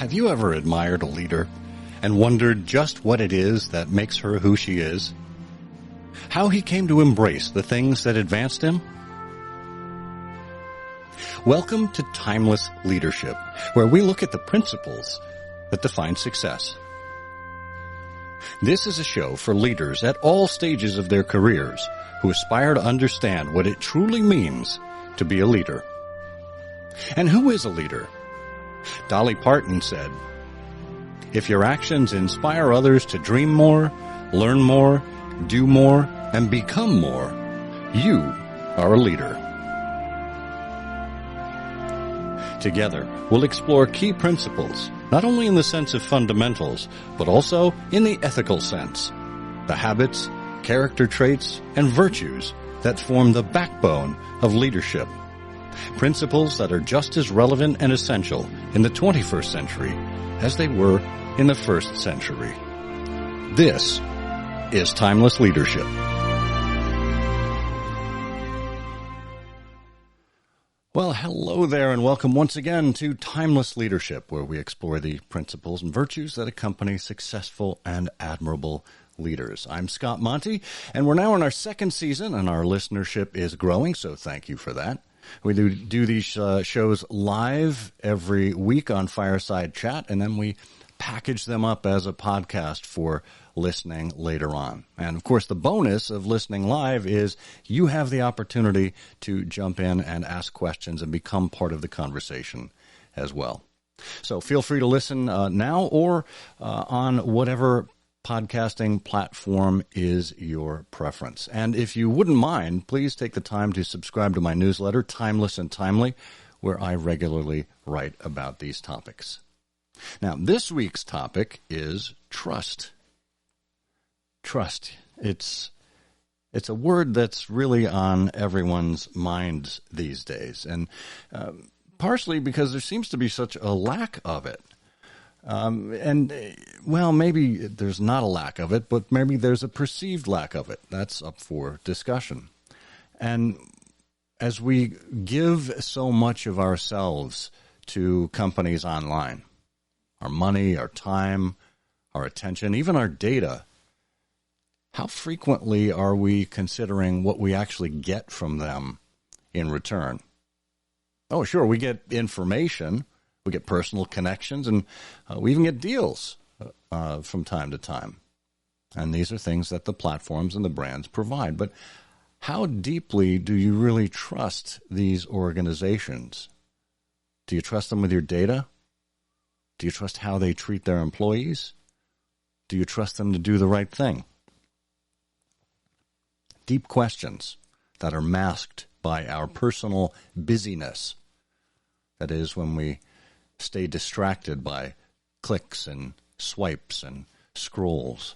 Have you ever admired a leader and wondered just what it is that makes her who she is? How he came to embrace the things that advanced him? Welcome to Timeless Leadership, where we look at the principles that define success. This is a show for leaders at all stages of their careers who aspire to understand what it truly means to be a leader. And who is a leader? Dolly Parton said, "If your actions inspire others to dream more, learn more, do more, and become more, you are a leader." Together, we'll explore key principles, not only in the sense of fundamentals, but also in the ethical sense, the habits, character traits, and virtues that form the backbone of leadership. Principles that are just as relevant and essential in the 21st century as they were in the first century. This is Timeless Leadership. Well, hello there and welcome once again to Timeless Leadership, where we explore the principles and virtues that accompany successful and admirable leaders. I'm Scott Monty, and we're now in our second season, and our listenership is growing, so thank you for that. We do these shows live every week on Fireside Chat, and then we package them up as a podcast for listening later on. And of course, the bonus of listening live is you have the opportunity to jump in and ask questions and become part of the conversation as well. So feel free to listen now or on whatever podcasting platform is your preference. And if you wouldn't mind, please take the time to subscribe to my newsletter, Timeless and Timely, where I regularly write about these topics. Now, this week's topic is trust. Trust. It's a word that's really on everyone's minds these days, and partially because there seems to be such a lack of it. Maybe there's not a lack of it, but maybe there's a perceived lack of it. That's up for discussion. And as we give so much of ourselves to companies online, our money, our time, our attention, even our data, how frequently are we considering what we actually get from them in return? Oh, sure, we get information. We get personal connections, and we even get deals from time to time. And these are things that the platforms and the brands provide. But how deeply do you really trust these organizations? Do you trust them with your data? Do you trust how they treat their employees? Do you trust them to do the right thing? Deep questions that are masked by our personal busyness. That is, when we stay distracted by clicks and swipes and scrolls.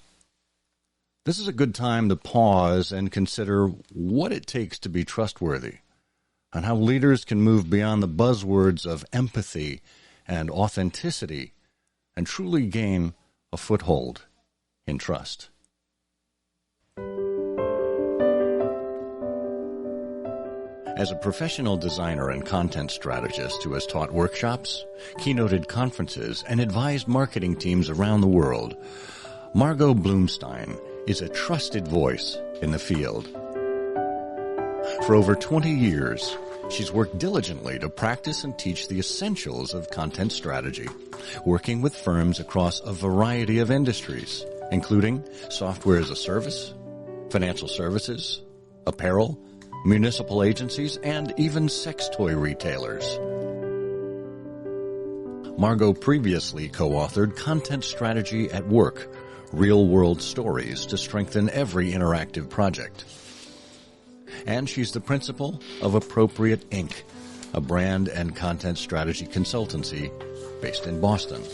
This is a good time to pause and consider what it takes to be trustworthy and how leaders can move beyond the buzzwords of empathy and authenticity and truly gain a foothold in trust. As a professional designer and content strategist who has taught workshops, keynoted conferences, and advised marketing teams around the world, Margo Bloomstein is a trusted voice in the field. For over 20 years, she's worked diligently to practice and teach the essentials of content strategy, working with firms across a variety of industries, including software as a service, financial services, apparel, municipal agencies, and even sex toy retailers. Margo previously co-authored Content Strategy at Work, Real-World Stories to Strengthen Every Interactive Project. And she's the principal of Appropriate Inc., a brand and content strategy consultancy based in Boston.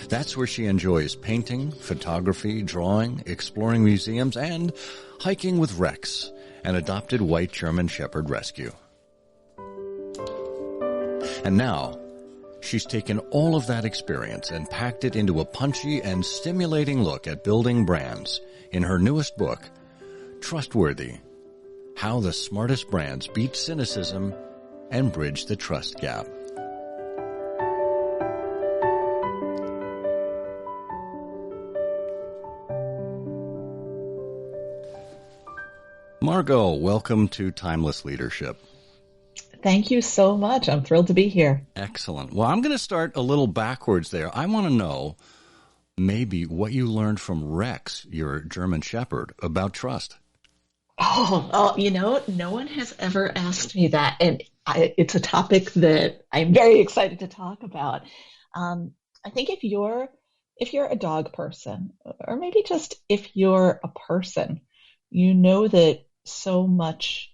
That's where she enjoys painting, photography, drawing, exploring museums, and hiking with Rex, an adopted white German Shepherd rescue. And now, she's taken all of that experience and packed it into a punchy and stimulating look at building brands in her newest book, Trustworthy: How the Smartest Brands Beat Cynicism and Bridge the Trust Gap. Margot, welcome to Timeless Leadership. Thank you so much. I'm thrilled to be here. Excellent. Well, I'm going to start a little backwards there. I want to know maybe what you learned from Rex, your German Shepherd, about trust. No one has ever asked me that, and it's a topic that I'm very excited to talk about. I think if you're a dog person, or maybe just if you're a person, you know that so much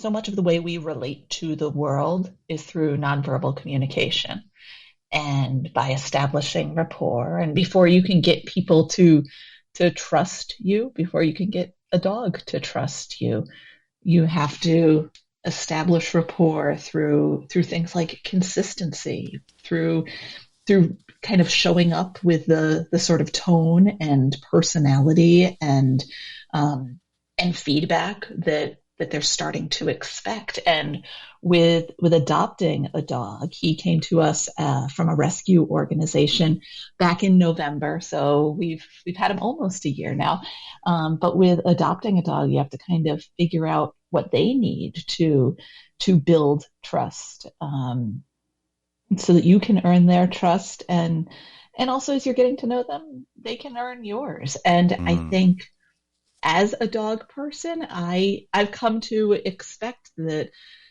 of the way we relate to the world is through nonverbal communication. And by establishing rapport, and before you can get people to trust you, before you can get a dog to trust you, you have to establish rapport through things like consistency, through kind of showing up with the sort of tone and personality and feedback that they're starting to expect. And with adopting a dog, he came to us from a rescue organization back in November. So we've had him almost a year now. But with adopting a dog, you have to kind of figure out what they need to build trust, so that you can earn their trust, and also as you're getting to know them, they can earn yours. And I think, as a dog person, I've come to expect that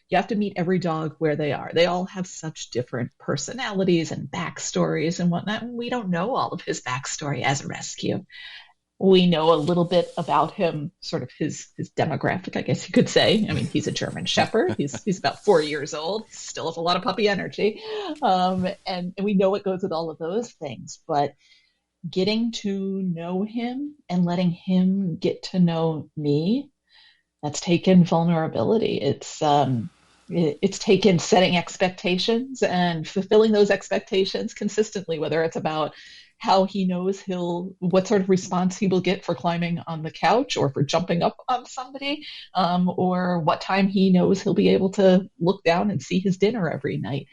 you have to meet every dog where they are. They all have such different personalities and backstories and whatnot. And we don't know all of his backstory as a rescue. We know a little bit about him, sort of his demographic, I guess you could say. I mean, he's a German Shepherd. He's about 4 years old. He still has a lot of puppy energy. And we know what goes with all of those things. But getting to know him and letting him get to know me, that's taken vulnerability. It's taken setting expectations and fulfilling those expectations consistently, whether it's about how he knows what sort of response he will get for climbing on the couch or for jumping up on somebody, or what time he knows he'll be able to look down and see his dinner every night.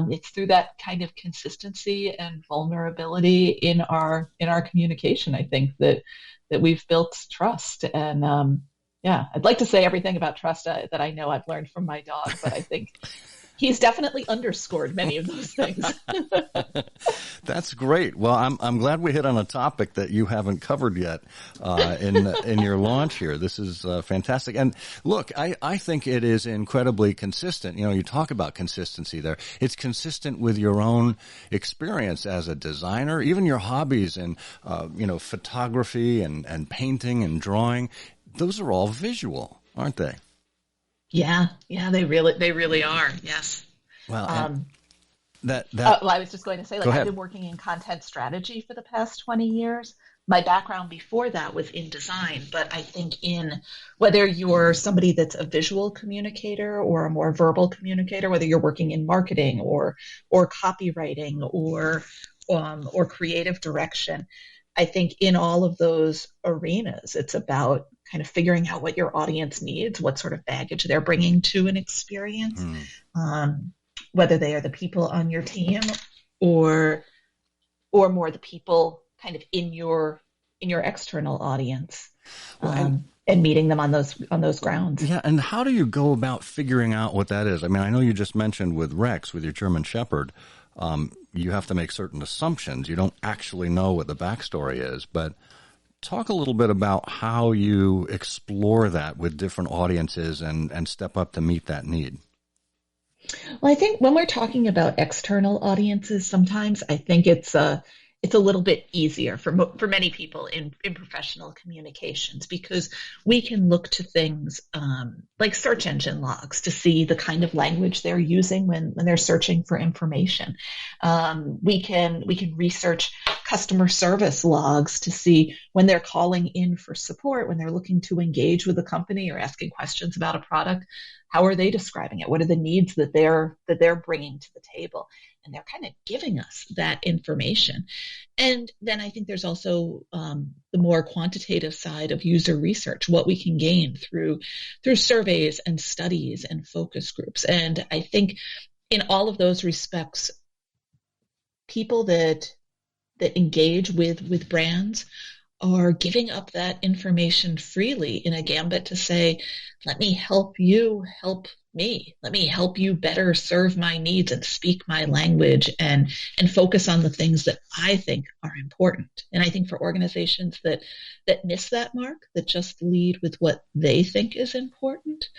It's through that kind of consistency and vulnerability in our communication, I think, that we've built trust. And I'd like to say everything about trust that I know I've learned from my dog, but I think he's definitely underscored many of those things. That's great. Well, I'm glad we hit on a topic that you haven't covered yet in your launch here. This is fantastic. And look, I think it is incredibly consistent. You know, you talk about consistency there. It's consistent with your own experience as a designer, even your hobbies and photography and painting and drawing. Those are all visual, aren't they? Yeah, they really are. Yes. Well, I was just going to say, I've been working in content strategy for the past 20 years. My background before that was in design, but I think whether you're somebody that's a visual communicator or a more verbal communicator, whether you're working in marketing or copywriting or creative direction, I think in all of those arenas, it's about kind of figuring out what your audience needs, what sort of baggage they're bringing to an experience, whether they are the people on your team or more the people kind of in your external audience, and meeting them on those grounds. Yeah, and how do you go about figuring out what that is? I mean, I know you just mentioned with Rex, with your German Shepherd, you have to make certain assumptions. You don't actually know what the backstory is, but talk a little bit about how you explore that with different audiences and step up to meet that need. Well, I think when we're talking about external audiences, sometimes I think it's a little bit easier for many people in professional communications, because we can look to things like search engine logs to see the kind of language they're using when they're searching for information. We can research customer service logs to see when they're calling in for support, when they're looking to engage with a company or asking questions about a product. How are they describing it? What are the needs that they're bringing to the table? And they're kind of giving us that information. And then I think there's also the more quantitative side of user research, what we can gain through surveys and studies and focus groups. And I think in all of those respects, people that engage with brands are giving up that information freely in a gambit to say, let me help you help me. Let me help you better serve my needs and speak my language and focus on the things that I think are important. And I think for organizations that miss that mark, that just lead with what they think is important,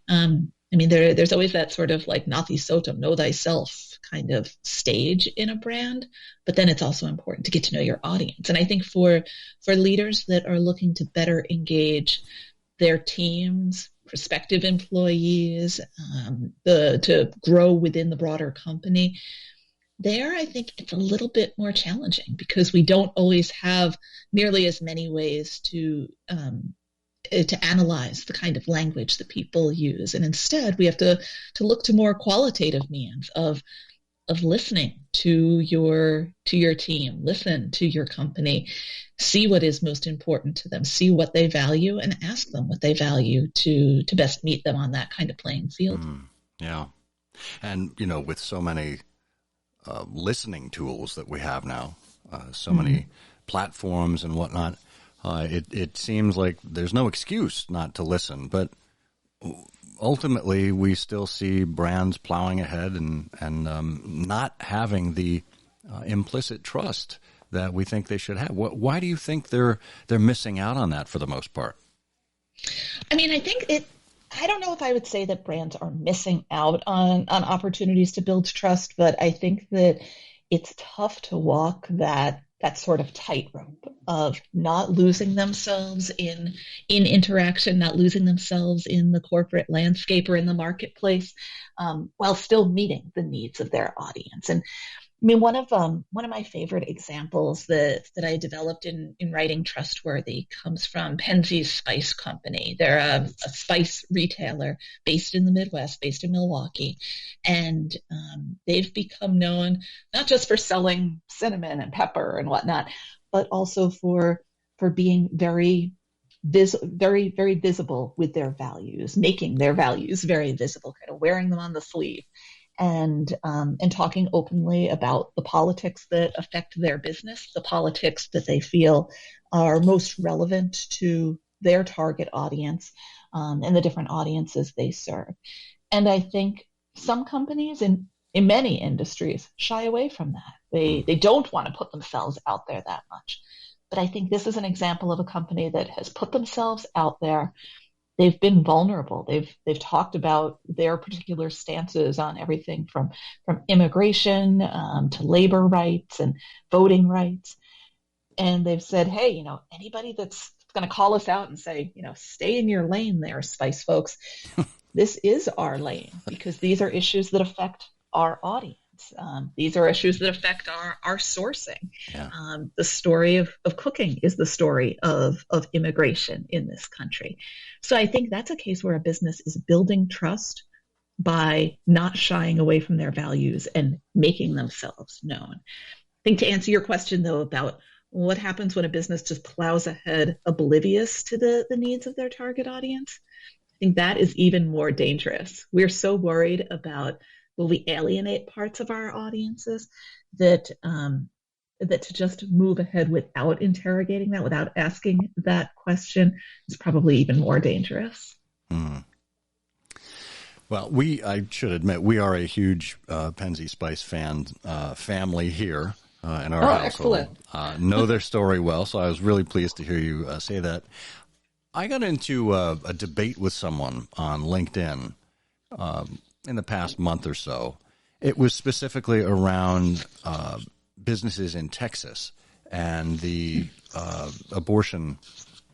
I mean, there's always that sort of like Nati Sotum, know thyself kind of stage in a brand, but then it's also important to get to know your audience. And I think for leaders that are looking to better engage their teams, prospective employees, to grow within the broader company, there, I think it's a little bit more challenging because we don't always have nearly as many ways to analyze the kind of language that people use. And instead, we have to look to more qualitative means of listening to your team, listen to your company, see what is most important to them, see what they value, and ask them what they value to best meet them on that kind of playing field. Yeah. And, with so many listening tools that we have now, so many platforms and whatnot, it seems like there's no excuse not to listen, but ultimately we still see brands plowing ahead and not having the implicit trust that we think they should have. Why do you think they're missing out on that for the most part? I mean, I don't know if I would say that brands are missing out on opportunities to build trust, but I think that it's tough to walk that sort of tightrope of not losing themselves in interaction, not losing themselves in the corporate landscape or in the marketplace, while still meeting the needs of their audience. And I mean, one of my favorite examples that I developed in writing Trustworthy comes from Penzeys Spice Company. They're a spice retailer based in the Midwest, based in Milwaukee, and they've become known not just for selling cinnamon and pepper and whatnot, but also for being very very visible with their values, making their values very visible, kind of wearing them on the sleeve. And talking openly about the politics that affect their business, the politics that they feel are most relevant to their target audience, and the different audiences they serve. And I think some companies in many industries shy away from that. They don't want to put themselves out there that much. But I think this is an example of a company that has put themselves out there. They've been vulnerable. They've talked about their particular stances on everything from immigration to labor rights and voting rights. And they've said, hey, anybody that's going to call us out and say, stay in your lane there, Spice folks, this is our lane because these are issues that affect our audience. These are issues that affect our sourcing. Yeah. The story of cooking is the story of immigration in this country. So I think that's a case where a business is building trust by not shying away from their values and making themselves known. I think to answer your question, though, about what happens when a business just plows ahead oblivious to the needs of their target audience, I think that is even more dangerous. We're so worried about will we alienate parts of our audiences that to just move ahead without interrogating that, without asking that question, is probably even more dangerous. Well, I should admit, we are a huge Penzeys Spice fan family here in our household. Know their story well, so I was really pleased to hear you say that. I got into a debate with someone on LinkedIn in the past month or so. It was specifically around businesses in Texas and the abortion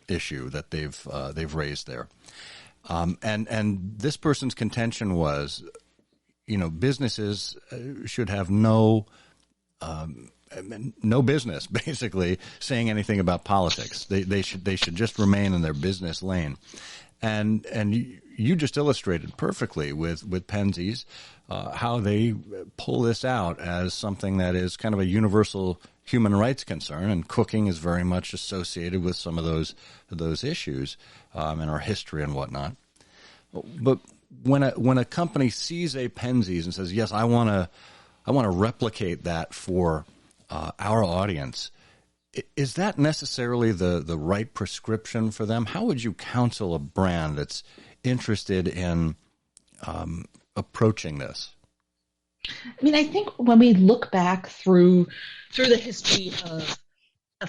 issue that they've raised there. And this person's contention was, businesses should have no business basically saying anything about politics. They should just remain in their business lane. And you just illustrated perfectly with Penzeys how they pull this out as something that is kind of a universal human rights concern, and cooking is very much associated with some of those issues in our history and whatnot. But when a company sees a Penzeys and says, "Yes, I want to replicate that for our audience," Is that necessarily the right prescription for them? How would you counsel a brand that's interested in approaching this? I mean, I think when we look back through the history of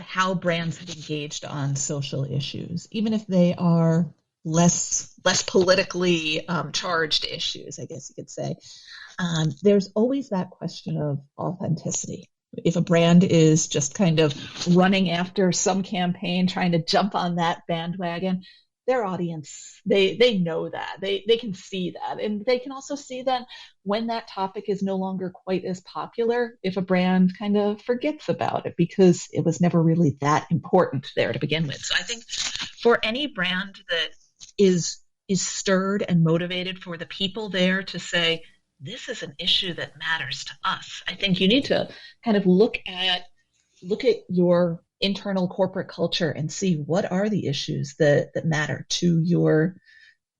how brands have engaged on social issues, even if they are less politically charged issues, I guess you could say, there's always that question of authenticity. If a brand is just kind of running after some campaign, trying to jump on that bandwagon, their audience, they know that. They can see that. And they can also see that when that topic is no longer quite as popular, if a brand kind of forgets about it because it was never really that important there to begin with. So I think for any brand that is stirred and motivated for the people there to say, this is an issue that matters to us. I think you need to kind of look at your internal corporate culture and see what are the issues that matter to your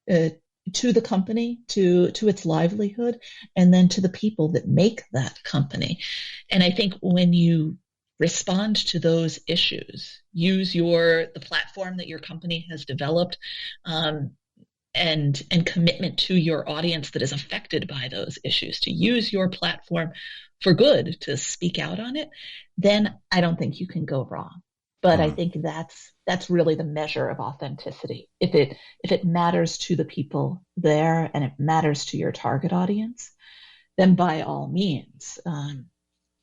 to the company, to its livelihood, and then to the people that make that company. And I think when you respond to those issues, use the platform that your company has developed, and commitment to your audience that is affected by those issues, to use your platform for good, to speak out on it, then I don't think you can go wrong. But I think that's really the measure of authenticity. If it matters to the people there and it matters to your target audience, then by all means,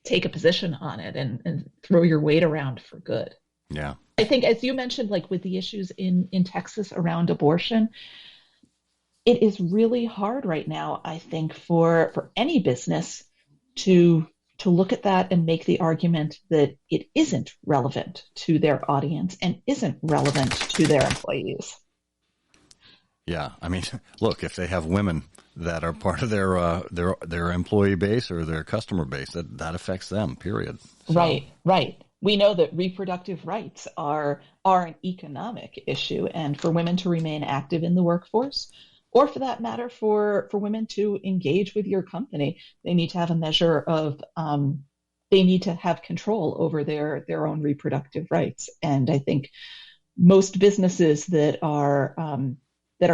take a position on it and throw your weight around for good. Yeah. I think, as you mentioned, like with the issues in Texas around abortion, it is really hard right now, I think, for any business to look at that and make the argument that it isn't relevant to their audience and isn't relevant to their employees. Yeah, I mean, look, if they have women that are part of their employee base or their customer base, that affects them, period. So. Right. We know that reproductive rights are an economic issue, and for women to remain active in the workforce, or for that matter, for women to engage with your company, they need to have a measure of, they need to have control over their own reproductive rights. And I think most businesses that are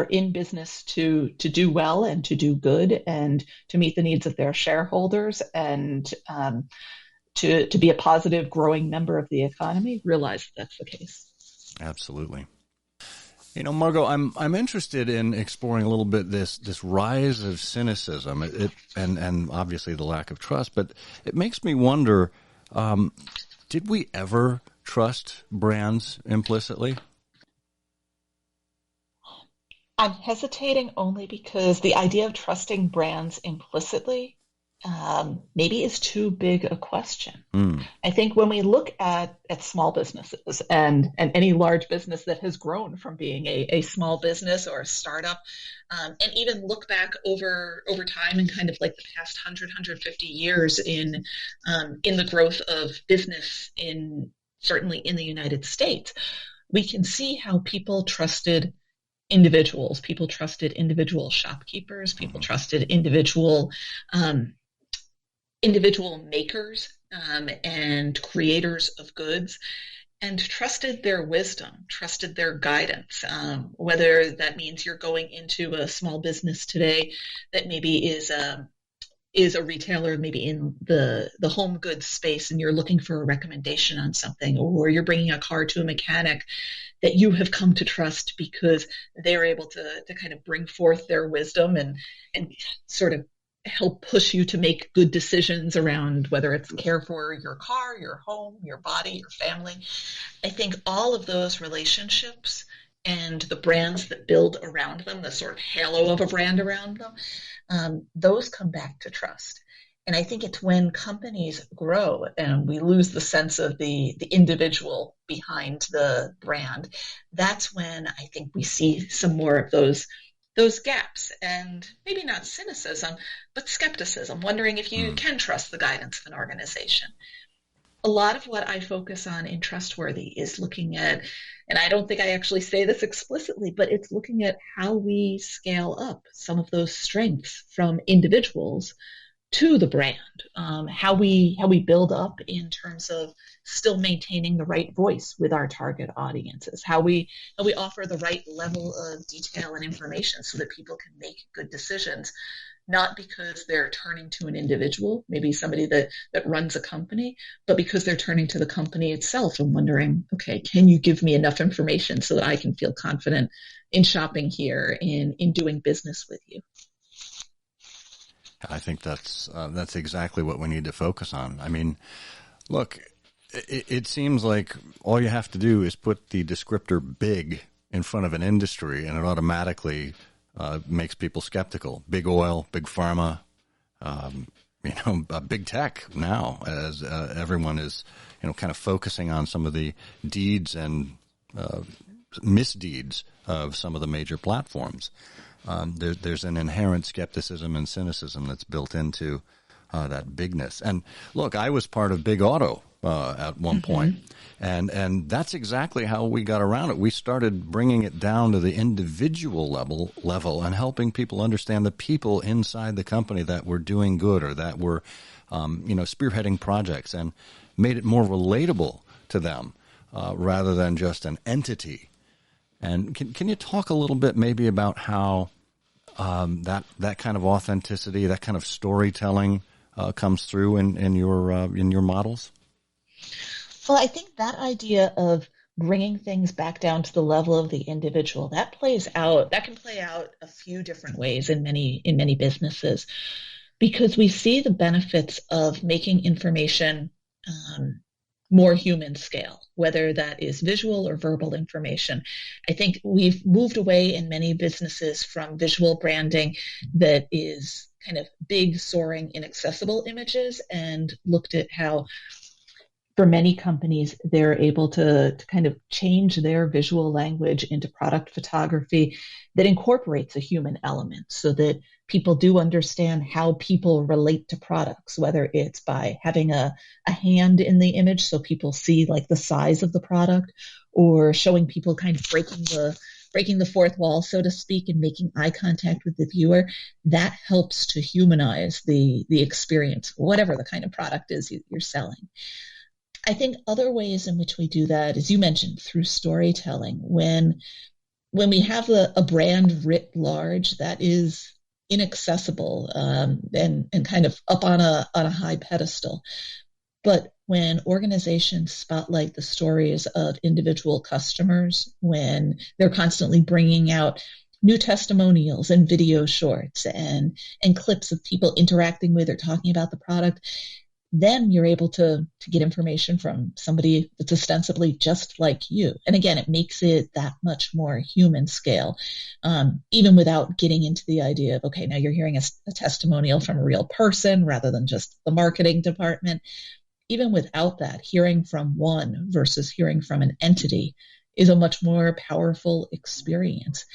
in business to do well and to do good and to meet the needs of their shareholders and to be a positive, growing member of the economy realize that's the case. Absolutely. You know, Margo, I'm interested in exploring a little bit this rise of cynicism, and obviously the lack of trust. But it makes me wonder: did we ever trust brands implicitly? I'm hesitating only because the idea of trusting brands implicitly maybe is too big a question. I think when we look at small businesses and any large business that has grown from being a small business or a startup, and even look back over time and kind of like the past 150 years in the growth of business certainly in the United States, we can see how people trusted individuals. People trusted individual shopkeepers. People trusted individual makers and creators of goods, and trusted their wisdom, trusted their guidance, whether that means you're going into a small business today that maybe is a retailer, maybe in the home goods space, and you're looking for a recommendation on something, or you're bringing a car to a mechanic that you have come to trust because they're able to kind of bring forth their wisdom and sort of help push you to make good decisions around whether it's care for your car, your home, your body, your family. I think all of those relationships and the brands that build around them, the sort of halo of a brand around them, those come back to trust. And I think it's when companies grow and we lose the sense of the individual behind the brand, that's when I think we see some more of those gaps, and maybe not cynicism, but skepticism, wondering if you can trust the guidance of an organization. A lot of what I focus on in Trustworthy is looking at, and I don't think I actually say this explicitly, but it's looking at how we scale up some of those strengths from individuals to the brand, how we build up in terms of still maintaining the right voice with our target audiences, how we offer the right level of detail and information so that people can make good decisions, not because they're turning to an individual, maybe somebody that runs a company, but because they're turning to the company itself and wondering, okay, can you give me enough information so that I can feel confident in shopping here, in doing business with you? I think that's exactly what we need to focus on. I mean, look, it seems like all you have to do is put the descriptor big in front of an industry, and it automatically makes people skeptical. Big oil, big pharma, big tech now, as everyone is, kind of focusing on some of the deeds and misdeeds of some of the major platforms. There's an inherent skepticism and cynicism that's built into that bigness. And look, I was part of Big Auto at one point, and that's exactly how we got around it. We started bringing it down to the individual level and helping people understand the people inside the company that were doing good or that were, spearheading projects, and made it more relatable to them rather than just an entity. And can you talk a little bit maybe about how that kind of authenticity, that kind of storytelling comes through in your models? Well, I think that idea of bringing things back down to the level of the individual, that can play out a few different ways in many businesses, because we see the benefits of making information more human scale, whether that is visual or verbal information. I think we've moved away in many businesses from visual branding that is kind of big, soaring, inaccessible images, and looked at how for many companies, they're able to kind of change their visual language into product photography that incorporates a human element so that people do understand how people relate to products, whether it's by having a hand in the image so people see like the size of the product, or showing people kind of breaking the fourth wall, so to speak, and making eye contact with the viewer. That helps to humanize the experience, whatever the kind of product is you're selling. I think other ways in which we do that, as you mentioned, through storytelling. When we have a brand writ large that is inaccessible and kind of up on a high pedestal, but when organizations spotlight the stories of individual customers, when they're constantly bringing out new testimonials and video shorts and clips of people interacting with or talking about the product, then you're able to get information from somebody that's ostensibly just like you. And again, it makes it that much more human scale, even without getting into the idea of, okay, now you're hearing a testimonial from a real person rather than just the marketing department. Even without that, hearing from one versus hearing from an entity is a much more powerful experience.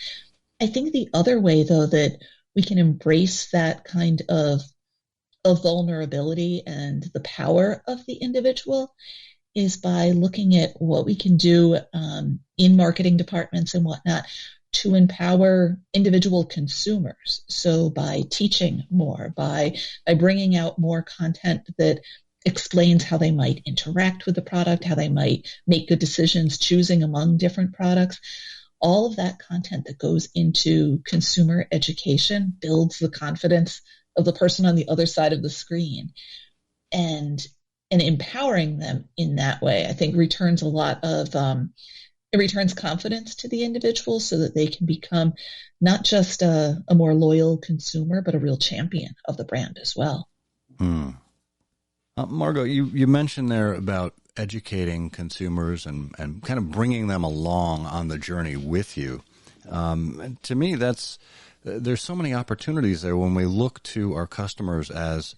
I think the other way, though, that we can embrace that kind of vulnerability and the power of the individual is by looking at what we can do in marketing departments and whatnot to empower individual consumers. So by teaching more, by bringing out more content that explains how they might interact with the product, how they might make good decisions choosing among different products. All of that content that goes into consumer education builds the confidence of the person on the other side of the screen, and empowering them in that way, I think returns a lot of it returns confidence to the individual so that they can become not just a more loyal consumer, but a real champion of the brand as well. Margo, you mentioned there about educating consumers and kind of bringing them along on the journey with you. And to me, there's so many opportunities there when we look to our customers as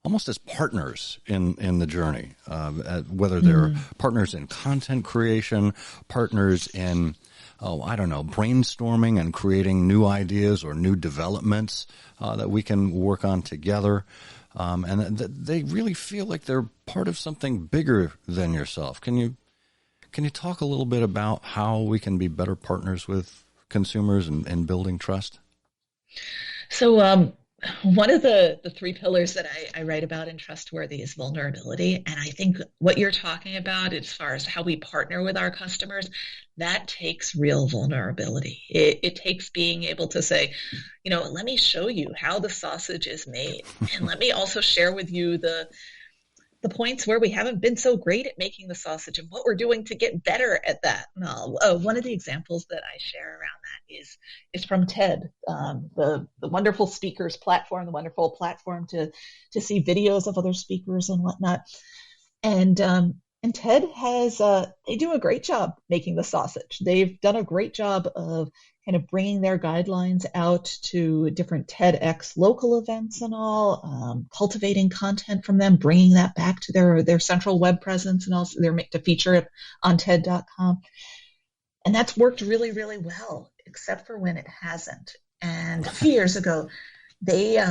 almost as partners in the journey, whether they're partners in content creation, partners in, brainstorming and creating new ideas or new developments that we can work on together. And they really feel like they're part of something bigger than yourself. Can you talk a little bit about how we can be better partners with consumers and building trust? So One of the three pillars that I write about in Trustworthy is vulnerability. And I think what you're talking about as far as how we partner with our customers, that takes real vulnerability. It takes being able to say, let me show you how the sausage is made. And let me also share with you the points where we haven't been so great at making the sausage and what we're doing to get better at that. One of the examples that I share around that is from TED, the wonderful speakers platform, the wonderful platform to see videos of other speakers and whatnot. And TED has they do a great job making the sausage. They've done a great job of kind of bringing their guidelines out to different TEDx local events and all, cultivating content from them, bringing that back to their central web presence and also to feature it on TED.com. And that's worked really, really well, except for when it hasn't. And a few years ago, they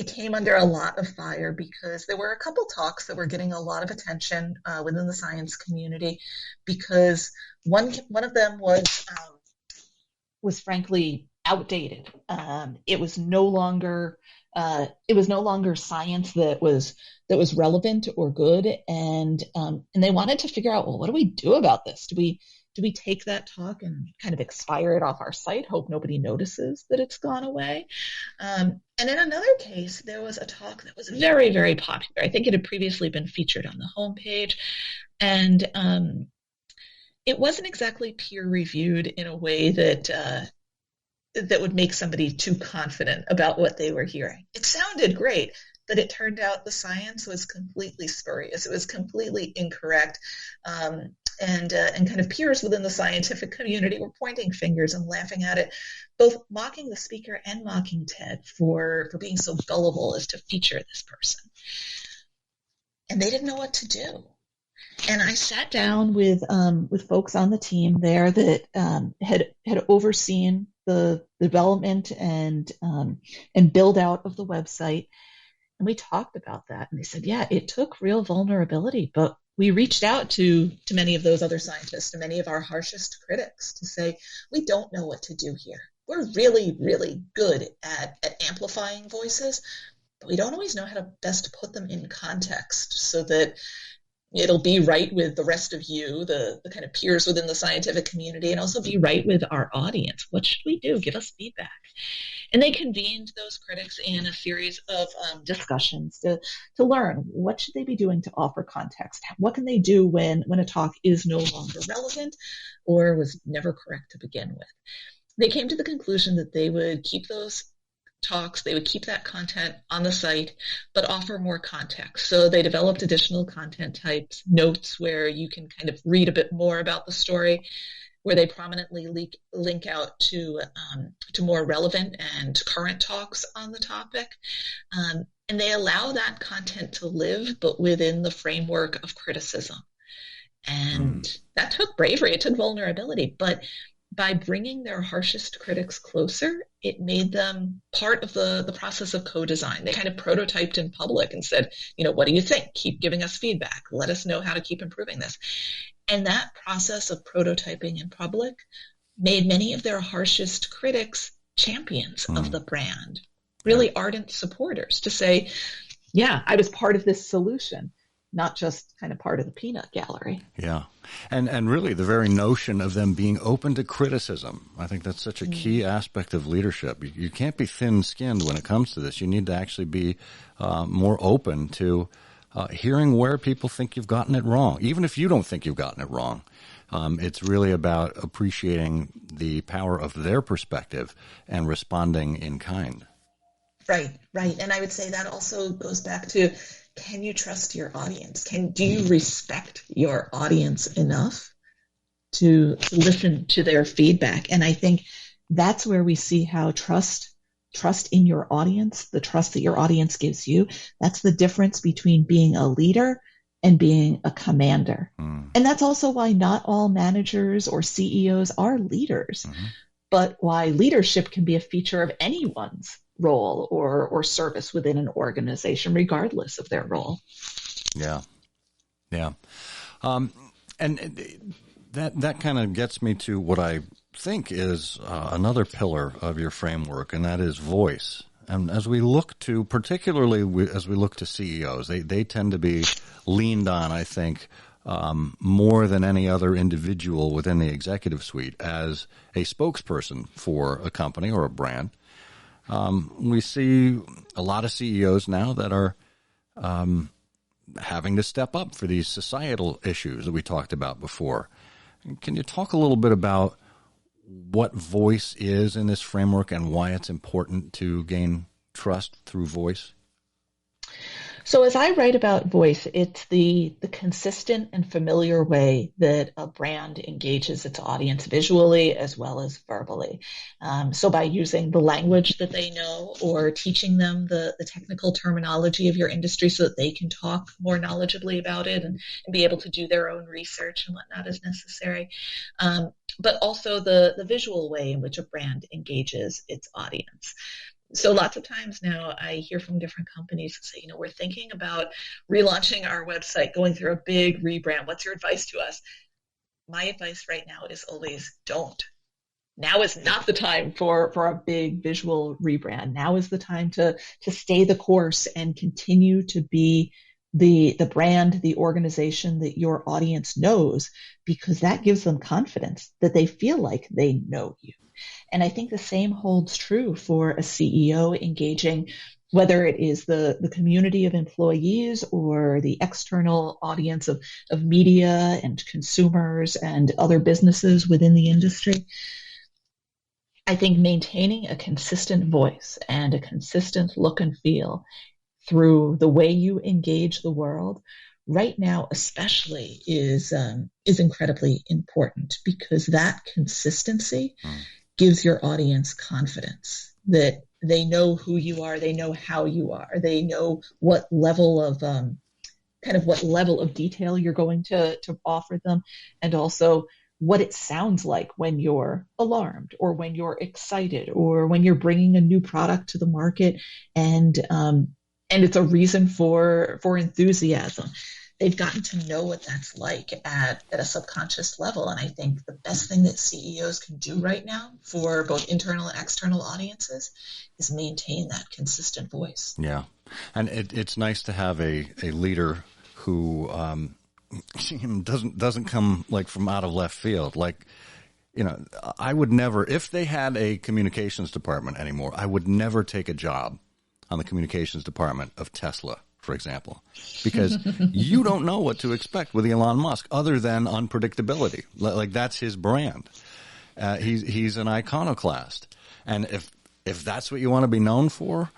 came under a lot of fire because there were a couple talks that were getting a lot of attention within the science community, because one of them was frankly outdated. It was no longer science that was relevant or good, and they wanted to figure out, well, what do we do about this? Do we take that talk and kind of expire it off our site, hope nobody notices that it's gone away? And in another case, there was a talk that was very, very popular. I think it had previously been featured on the homepage, and it wasn't exactly peer reviewed in a way that would make somebody too confident about what they were hearing. It sounded great, but it turned out the science was completely spurious. It was completely incorrect. And kind of peers within the scientific community were pointing fingers and laughing at it, both mocking the speaker and mocking TED for being so gullible as to feature this person. And they didn't know what to do. And I sat down with folks on the team there that had overseen the development and build out of the website. And we talked about that. And they said, yeah, it took real vulnerability, but we reached out to many of those other scientists, to many of our harshest critics, to say, we don't know what to do here. We're really, really good at amplifying voices, but we don't always know how to best put them in context so that it'll be right with the rest of you, the kind of peers within the scientific community, and also be right with our audience. What should we do? Give us feedback. And they convened those critics in a series of discussions to learn what should they be doing to offer context. What can they do when a talk is no longer relevant or was never correct to begin with? They came to the conclusion that they would keep those talks, they would keep that content on the site, but offer more context. So they developed additional content types, notes where you can kind of read a bit more about the story, where they prominently link out to more relevant and current talks on the topic. And they allow that content to live, but within the framework of criticism. And that took bravery, it took vulnerability, but by bringing their harshest critics closer, it made them part of the process of co-design. They kind of prototyped in public and said, what do you think? Keep giving us feedback. Let us know how to keep improving this. And that process of prototyping in public made many of their harshest critics champions of the brand, really ardent supporters, to say, yeah, I was part of this solution, not just kind of part of the peanut gallery. Yeah. And really the very notion of them being open to criticism, I think that's such a key aspect of leadership. You can't be thin-skinned when it comes to this. You need to actually be more open to hearing where people think you've gotten it wrong, even if you don't think you've gotten it wrong. It's really about appreciating the power of their perspective and responding in kind. Right. And I would say that also goes back to, can you trust your audience? Do you respect your audience enough to listen to their feedback? And I think that's where we see how trust in your audience, the trust that your audience gives you, that's the difference between being a leader and being a commander. And that's also why not all managers or CEOs are leaders, but why leadership can be a feature of anyone's role or service within an organization, regardless of their role. Yeah. And that kind of gets me to what I think is another pillar of your framework, and that is voice. And as we look to, particularly as we look to CEOs, they tend to be leaned on, I think, more than any other individual within the executive suite as a spokesperson for a company or a brand. We see a lot of CEOs now that are having to step up for these societal issues that we talked about before. Can you talk a little bit about what voice is in this framework and why it's important to gain trust through voice? So as I write about voice, it's the consistent and familiar way that a brand engages its audience visually as well as verbally. So by using the language that they know or teaching them the technical terminology of your industry so that they can talk more knowledgeably about it and be able to do their own research and whatnot as necessary. But also the visual way in which a brand engages its audience. So lots of times now I hear from different companies that say, we're thinking about relaunching our website, going through a big rebrand. What's your advice to us? My advice right now is always don't. Now is not the time for a big visual rebrand. Now is the time to stay the course and continue to be the brand, the organization that your audience knows, because that gives them confidence that they feel like they know you. And I think the same holds true for a CEO engaging, whether it is the community of employees or the external audience of media and consumers and other businesses within the industry. I think maintaining a consistent voice and a consistent look and feel through the way you engage the world right now especially is incredibly important, because that consistency gives your audience confidence that they know who you are, they know how you are, they know what level of detail you're going to offer them, and also what it sounds like when you're alarmed or when you're excited or when you're bringing a new product to the market, and it's a reason for enthusiasm. They've gotten to know what that's like at a subconscious level. And I think the best thing that CEOs can do right now for both internal and external audiences is maintain that consistent voice. Yeah. And it's nice to have a leader who doesn't come like from out of left field. Like, I would never, if they had a communications department anymore, I would never take a job on the communications department of Tesla, for example, because you don't know what to expect with Elon Musk other than unpredictability. Like, that's his brand. He's an iconoclast. And if that's what you want to be known for,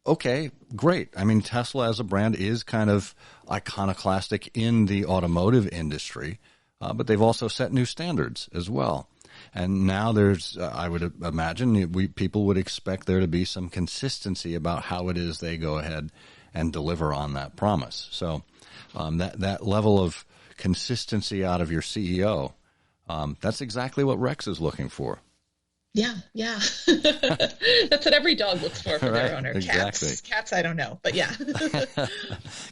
okay, great. I mean, Tesla as a brand is kind of iconoclastic in the automotive industry, but they've also set new standards as well. And now there's, I would imagine, people would expect there to be some consistency about how it is they go ahead and deliver on that promise. So that level of consistency out of your CEO, that's exactly what Rex is looking for. Yeah. That's what every dog looks for Right, their owner. exactly. Cats, I don't know, but yeah.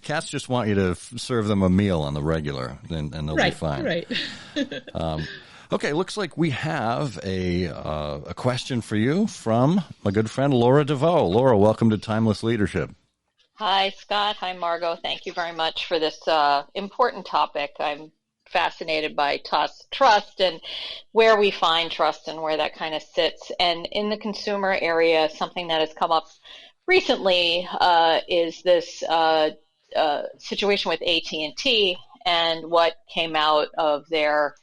Cats just want you to serve them a meal on the regular, and they'll be fine. Right. Okay, looks like we have a question for you from my good friend Laura DeVoe. Laura, welcome to Timeless Leadership. Hi, Scott. Hi, Margo. Thank you very much for this important topic. I'm fascinated by trust and where we find trust and where that kind of sits. And in the consumer area, something that has come up recently is this situation with AT&T and what came out of their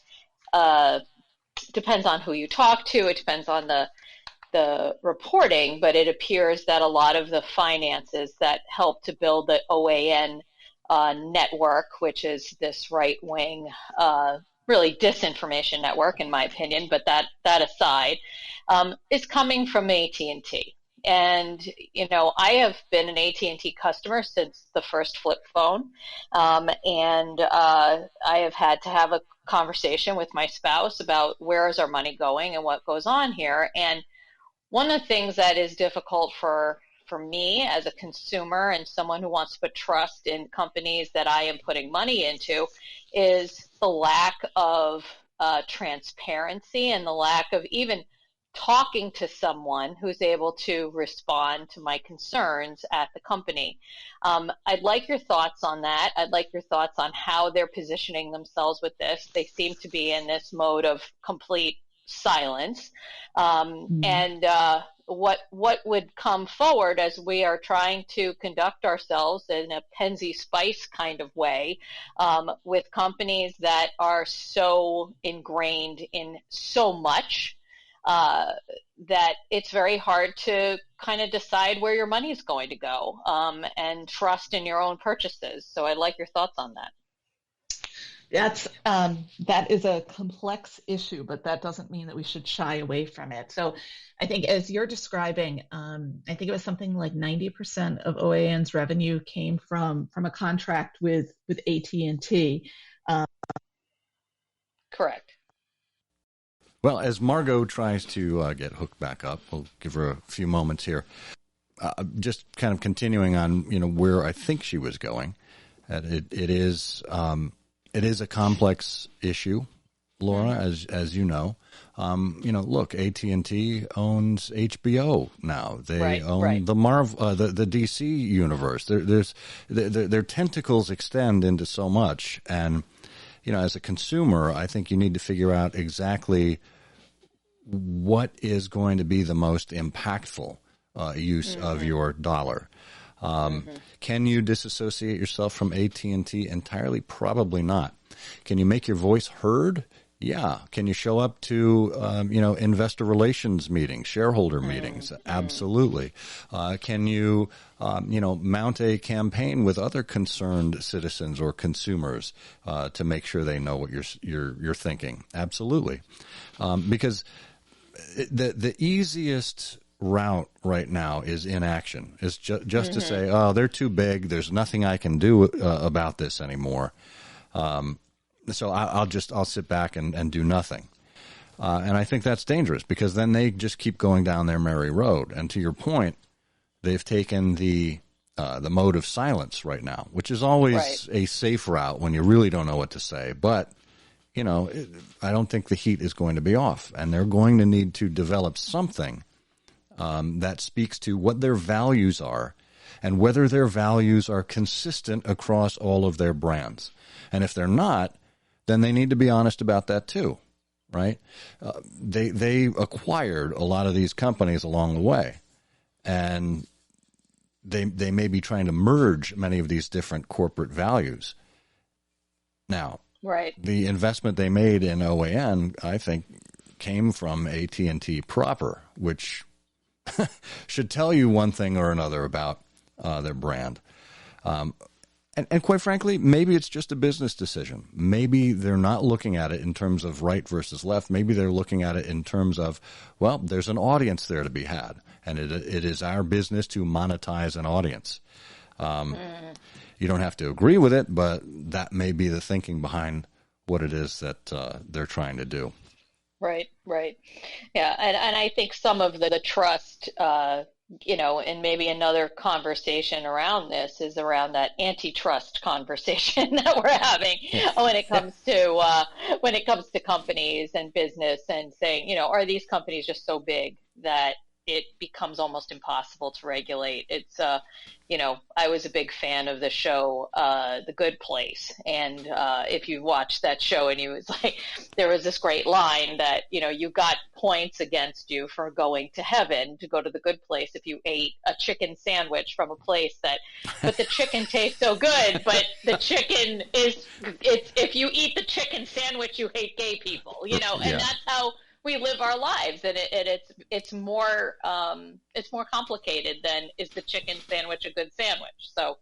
depends on who you talk to. It depends on the reporting, but it appears that a lot of the finances that helped to build the OAN network, which is this right-wing, really disinformation network, in my opinion, but that aside, is coming from AT&T. And, I have been an AT&T customer since the first flip phone, and I have had to have a conversation with my spouse about where is our money going and what goes on here. And one of the things that is difficult for me as a consumer and someone who wants to put trust in companies that I am putting money into is the lack of transparency and the lack of even talking to someone who's able to respond to my concerns at the company. I'd like your thoughts on that. I'd like your thoughts on how they're positioning themselves with this. They seem to be in this mode of complete silence. And what would come forward as we are trying to conduct ourselves in a Penzi Spice kind of way with companies that are so ingrained in so much that it's very hard to kind of decide where your money is going to go and trust in your own purchases. So I'd like your thoughts on that. That is a complex issue, but that doesn't mean that we should shy away from it. So I think as you're describing, I think it was something like 90% of OAN's revenue came from a contract with AT&T. Correct. Well, as Margot tries to get hooked back up, we'll give her a few moments here. Just kind of continuing on, where I think she was going. It is a complex issue, Laura, as you know. Look, AT&T owns HBO now. They own the the DC universe. Their tentacles extend into so much, and as a consumer, I think you need to figure out exactly what is going to be the most impactful use of your dollar. Can you disassociate yourself from AT&T entirely? Probably not. Can you make your voice heard? Yeah. Can you show up to, investor relations meetings, shareholder meetings? Absolutely. Can you, mount a campaign with other concerned citizens or consumers to make sure they know what you're thinking? Absolutely. Because the easiest route right now is inaction. Is just to say, oh, they're too big. There's nothing I can do about this anymore. So I'll sit back and do nothing. And I think that's dangerous because then they just keep going down their merry road. And to your point, they've taken the mode of silence right now, which is always a safe route when you really don't know what to say. But I don't think the heat is going to be off, and they're going to need to develop something that speaks to what their values are and whether their values are consistent across all of their brands. And if they're not, then they need to be honest about that too, right? They acquired a lot of these companies along the way, and they may be trying to merge many of these different corporate values. Now, the investment they made in OAN, I think, came from AT&T proper, which should tell you one thing or another about their brand. And quite frankly, maybe it's just a business decision. Maybe they're not looking at it in terms of right versus left. Maybe they're looking at it in terms of, well, there's an audience there to be had, and it is our business to monetize an audience. You don't have to agree with it, but that may be the thinking behind what it is that they're trying to do. Right. Yeah, and I think some of the trust, and maybe another conversation around this is around that antitrust conversation that we're having when it comes to companies and business and saying, are these companies just so big that it becomes almost impossible to regulate? It's, I was a big fan of the show, The Good Place. And if you watched that show, and there was this great line that, you got points against you for going to heaven to go to the good place if you ate a chicken sandwich from a place but the chicken tastes so good, but the chicken if you eat the chicken sandwich, you hate gay people, and that's how we live our lives, and it's more complicated than is the chicken sandwich a good sandwich. So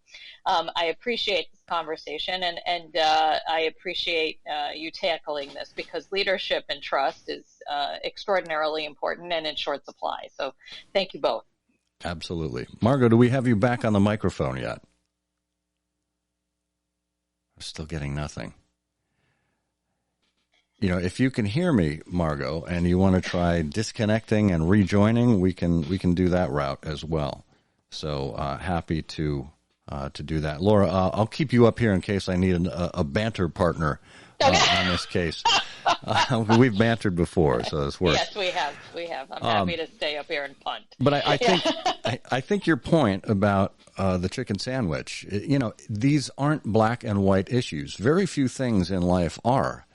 I appreciate this conversation, and I appreciate you tackling this because leadership and trust is extraordinarily important and in short supply. So thank you both. Absolutely. Margo, do we have you back on the microphone yet? We're still getting nothing. If you can hear me, Margo, and you want to try disconnecting and rejoining, we can do that route as well. So happy to do that. Laura, I'll keep you up here in case I need a banter partner on this case. We've bantered before, so this works. Yes, we have. We have. I'm happy to stay up here and punt. But I think your point about the chicken sandwich, these aren't black and white issues. Very few things in life are.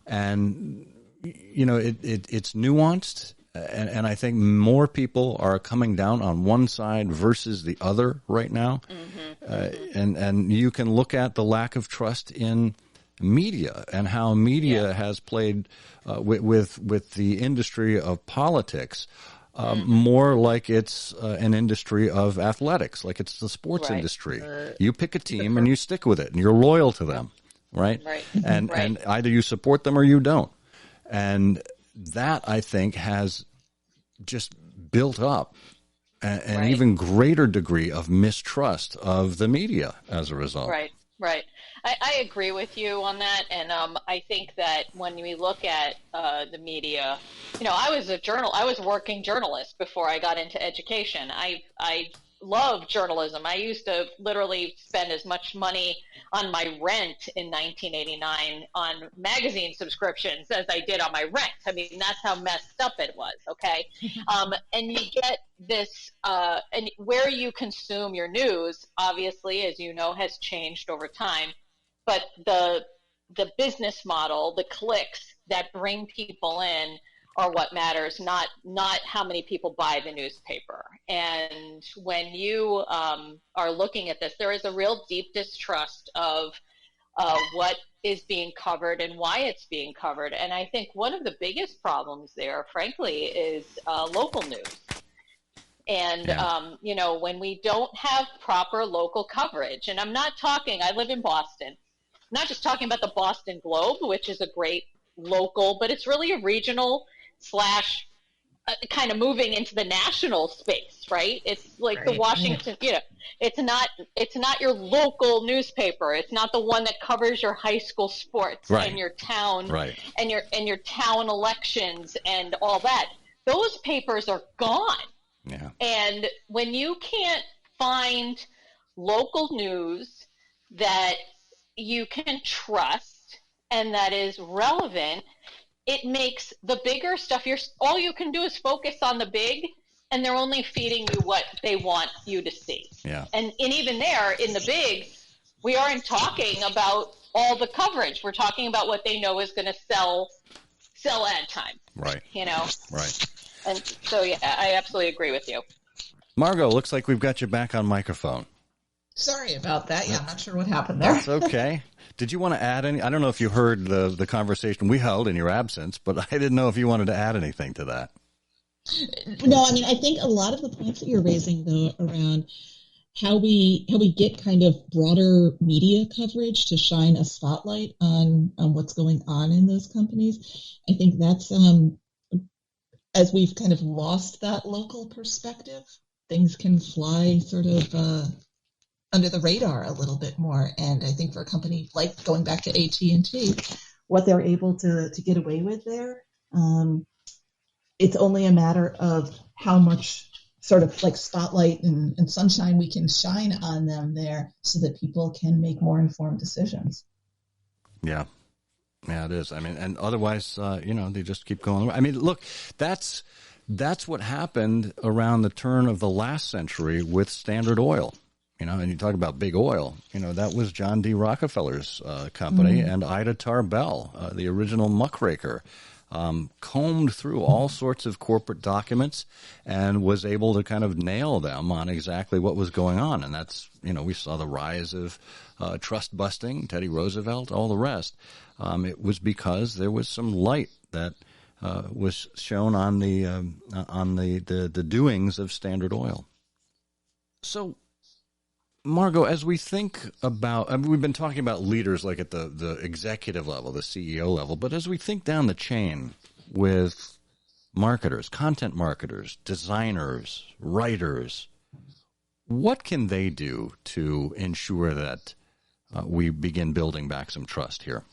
And, it's nuanced. And I think more people are coming down on one side versus the other right now. And you can look at the lack of trust in media and how media has played with the industry of politics more like it's an industry of athletics, like it's the sports industry. You pick a team and you stick with it, and you're loyal to them, right? And either you support them or you don't. And that, I think, has just built up an even greater degree of mistrust of the media as a result. Right. I agree with you on that. And I think that when we look at the media, I was a working journalist before I got into education. I love journalism. I used to literally spend as much money on my rent in 1989 on magazine subscriptions as I did on my rent. I mean, that's how messed up it was, okay? And you get this, and where you consume your news, obviously, as you know, has changed over time. But the business model, the clicks that bring people in are what matters, not how many people buy the newspaper. And when you are looking at this, there is a real deep distrust of what is being covered and why it's being covered. And I think one of the biggest problems there, frankly, is local news. And, when we don't have proper local coverage, and I'm not talking, I live in Boston, I'm not just talking about the Boston Globe, which is a great local, but it's really a regional / kind of moving into the national space, right? It's like the Washington, it's not your local newspaper. It's not the one that covers your high school sports and your town and your town elections and all that. Those papers are gone. Yeah. And when you can't find local news that you can trust and that is relevant, it makes the bigger stuff, all you can do is focus on the big, and they're only feeding you what they want you to see. Yeah. And even there, in the big, we aren't talking about all the coverage. We're talking about what they know is going to sell ad time. Right. Right. And so, I absolutely agree with you. Margo, looks like we've got you back on microphone. Sorry about that. Yeah, I'm not sure what happened there. That's okay. Did you want to add any? I don't know if you heard the conversation we held in your absence, but I didn't know if you wanted to add anything to that. No, I mean, I think a lot of the points that you're raising, though, around how we get kind of broader media coverage to shine a spotlight on what's going on in those companies, I think that's as we've kind of lost that local perspective, things can fly sort of under the radar a little bit more. And I think for a company like going back to AT&T, what they're able to get away with there, it's only a matter of how much sort of like spotlight and sunshine we can shine on them there so that people can make more informed decisions. Yeah. Yeah, it is. I mean, and otherwise, they just keep going. I mean, look, that's what happened around the turn of the last century with Standard Oil. And you talk about big oil, that was John D. Rockefeller's company, and Ida Tarbell, the original muckraker, combed through all sorts of corporate documents and was able to kind of nail them on exactly what was going on. And that's, we saw the rise of trust busting, Teddy Roosevelt, all the rest. It was because there was some light that was shown on the doings of Standard Oil. So, Margo, as we think about, we've been talking about leaders like at the executive level, the CEO level, but as we think down the chain with marketers, content marketers, designers, writers, what can they do to ensure that we begin building back some trust here?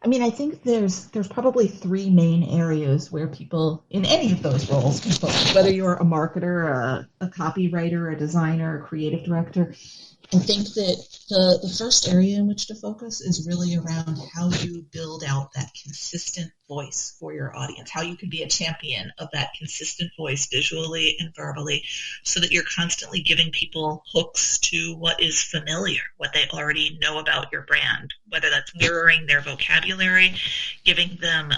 I mean, I think there's probably three main areas where people in any of those roles can focus, whether you're a marketer, a copywriter, a designer, a creative director. I think that the first area in which to focus is really around how you build out that consistent voice for your audience, how you can be a champion of that consistent voice visually and verbally so that you're constantly giving people hooks to what is familiar, what they already know about your brand, whether that's mirroring their vocabulary, giving them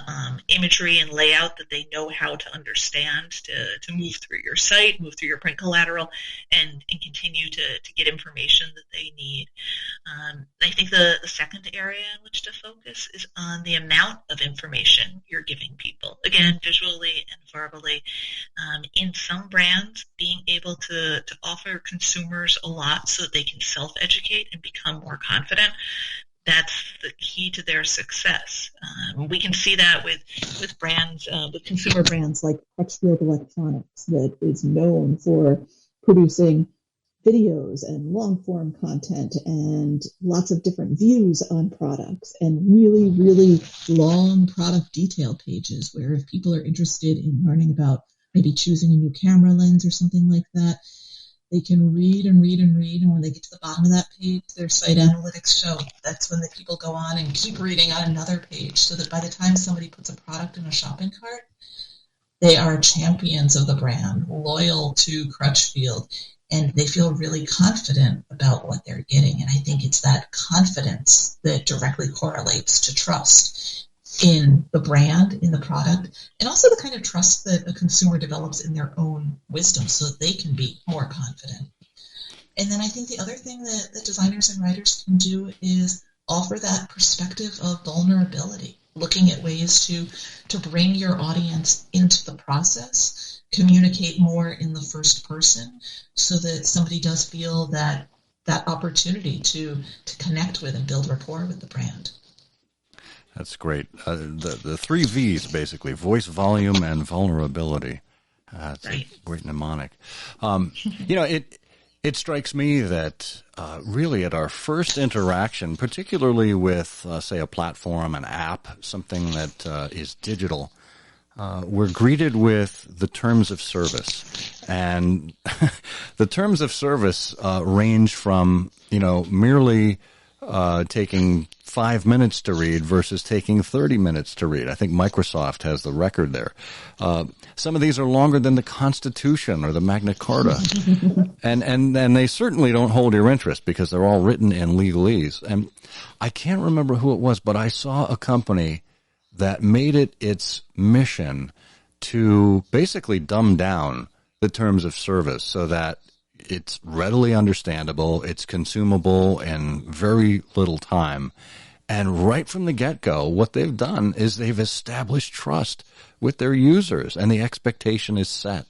imagery and layout that they know how to understand to move through your site, move through your print collateral, and continue to get information that they need. I think the second area in which to focus is on the amount of information you're giving people, again, visually and verbally. In some brands, being able to offer consumers a lot so that they can self-educate and become more confident, that's the key to their success. We can see that with brands, with consumer brands like Trustworthy Electronics, that is known for producing videos and long form content and lots of different views on products and really, really long product detail pages where if people are interested in learning about maybe choosing a new camera lens or something like that, they can read and read and read, and when they get to the bottom of that page, their site analytics show that's when the people go on and keep reading on another page, so that by the time somebody puts a product in a shopping cart, they are champions of the brand, loyal to Crutchfield, and they feel really confident about what they're getting. And I think it's that confidence that directly correlates to trust in the brand, in the product, and also the kind of trust that a consumer develops in their own wisdom so that they can be more confident. And then I think the other thing that designers and writers can do is offer that perspective of vulnerability, looking at ways to bring your audience into the process, communicate more in the first person so that somebody does feel that opportunity to connect with and build rapport with the brand. That's great. The three V's, basically, voice, volume, and vulnerability. It's right. A great mnemonic. It strikes me that really at our first interaction, particularly with, say, a platform, an app, something that is digital, we're greeted with the terms of service. And the terms of service range from, merely taking 5 minutes to read versus taking 30 minutes to read. I think Microsoft has the record there. Some of these are longer than the Constitution or the Magna Carta. and they certainly don't hold your interest because they're all written in legalese. And I can't remember who it was, but I saw a company that made it its mission to basically dumb down the terms of service so that it's readily understandable, it's consumable in very little time. And right from the get-go, what they've done is they've established trust with their users, and the expectation is set.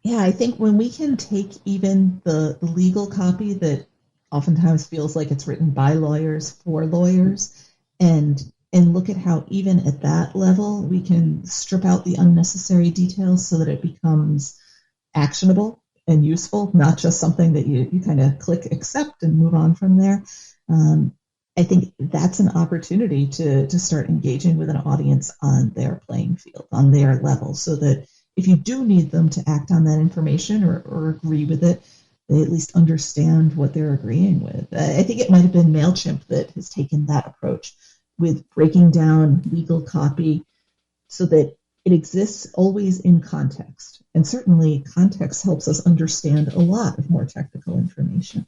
Yeah, I think when we can take even the legal copy that oftentimes feels like it's written by lawyers for lawyers and look at how even at that level we can strip out the unnecessary details so that it becomes actionable and useful, not just something that you kind of click accept and move on from there. I think that's an opportunity to start engaging with an audience on their playing field, on their level, so that if you do need them to act on that information or agree with it, they at least understand what they're agreeing with. I think it might have been MailChimp that has taken that approach with breaking down legal copy so that it exists always in context. And certainly context helps us understand a lot of more technical information.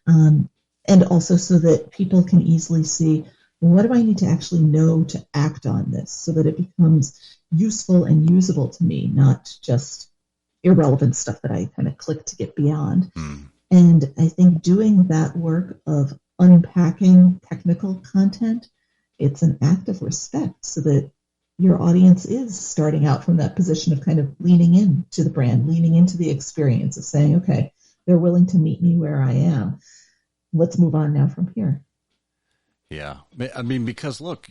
And also so that people can easily see, what do I need to actually know to act on this so that it becomes useful and usable to me, not just irrelevant stuff that I kind of click to get beyond. And I think doing that work of unpacking technical content, it's an act of respect so that your audience is starting out from that position of kind of leaning into the brand, leaning into the experience of saying, okay, they're willing to meet me where I am. Let's move on now from here. Yeah. I mean, because look,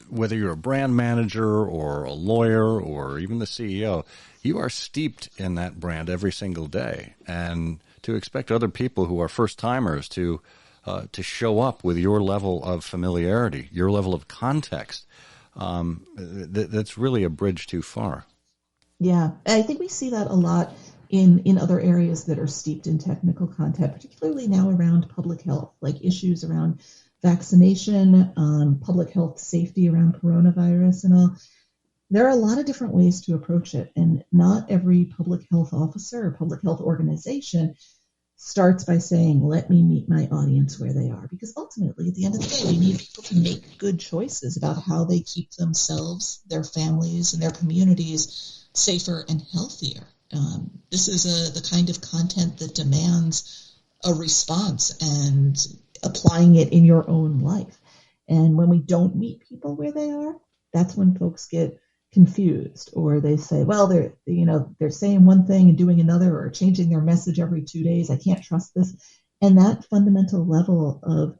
whether you're a brand manager or a lawyer or even the CEO, you are steeped in that brand every single day. And to expect other people who are first timers to show up with your level of familiarity, your level of context, that's really a bridge too far. Yeah, I think we see that a lot in other areas that are steeped in technical content, particularly now around public health, like issues around vaccination, public health safety around coronavirus and all. There are a lot of different ways to approach it, and not every public health officer or public health organization starts by saying, let me meet my audience where they are. Because ultimately, at the end of the day, we need people to make good choices about how they keep themselves, their families, and their communities safer and healthier. This is the kind of content that demands a response and applying it in your own life. And when we don't meet people where they are, that's when folks get confused, or they say, well, they're saying one thing and doing another, or changing their message every 2 days. I can't trust this. And that fundamental level of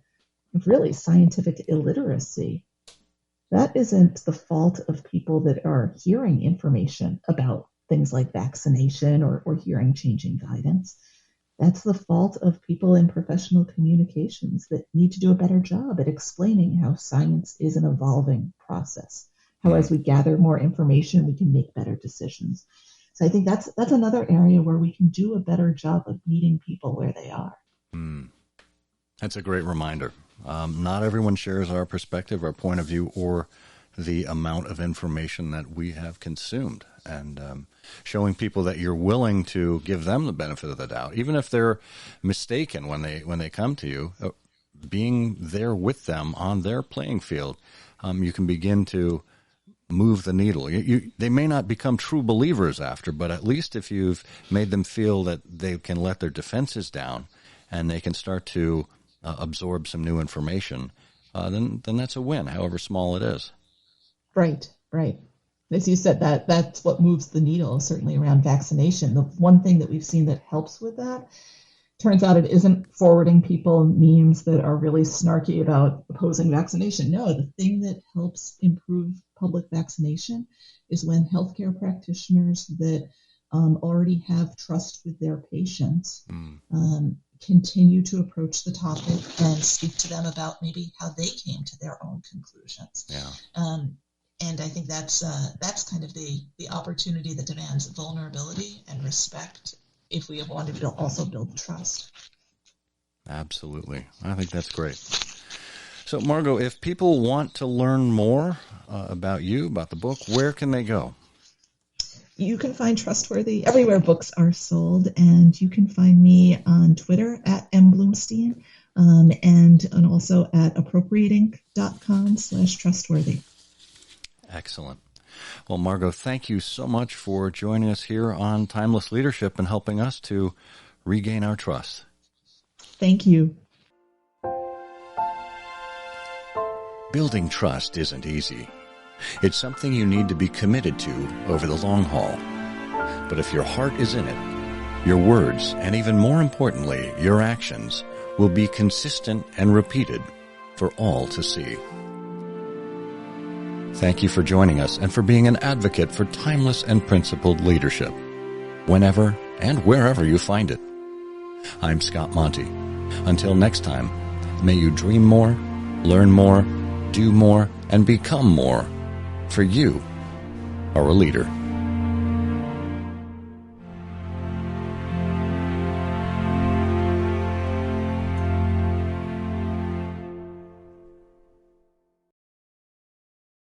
really scientific illiteracy, that isn't the fault of people that are hearing information about things like vaccination or hearing changing guidance. That's the fault of people in professional communications that need to do a better job at explaining how science is an evolving process. How as we gather more information, we can make better decisions. So I think that's another area where we can do a better job of meeting people where they are. That's a great reminder. Not everyone shares our perspective, our point of view, or the amount of information that we have consumed. And showing people that you're willing to give them the benefit of the doubt, even if they're mistaken when they come to you, being there with them on their playing field, you can begin to move the needle. They may not become true believers after, but at least if you've made them feel that they can let their defenses down and they can start to absorb some new information, then that's a win, however small it is. Right. As you said, that's what moves the needle, certainly around vaccination. The one thing that we've seen that helps with that, turns out it isn't forwarding people memes that are really snarky about opposing vaccination. No, the thing that helps improve public vaccination is when healthcare practitioners that already have trust with their patients continue to approach the topic and speak to them about maybe how they came to their own conclusions. Yeah. And I think that's kind of the opportunity that demands vulnerability and respect if we have wanted to also build trust. Absolutely. I think that's great. So, Margo, if people want to learn more about you, about the book, where can they go? You can find Trustworthy everywhere books are sold, and you can find me on Twitter at mbloomstein, and also at appropriating.com/trustworthy. Excellent. Well, Margo, thank you so much for joining us here on Timeless Leadership and helping us to regain our trust. Thank you. Building trust isn't easy. It's something you need to be committed to over the long haul. But if your heart is in it, your words, and even more importantly, your actions, will be consistent and repeated for all to see. Thank you for joining us and for being an advocate for timeless and principled leadership, whenever and wherever you find it. I'm Scott Monty. Until next time, may you dream more, learn more, do more, and become more, for you are a leader.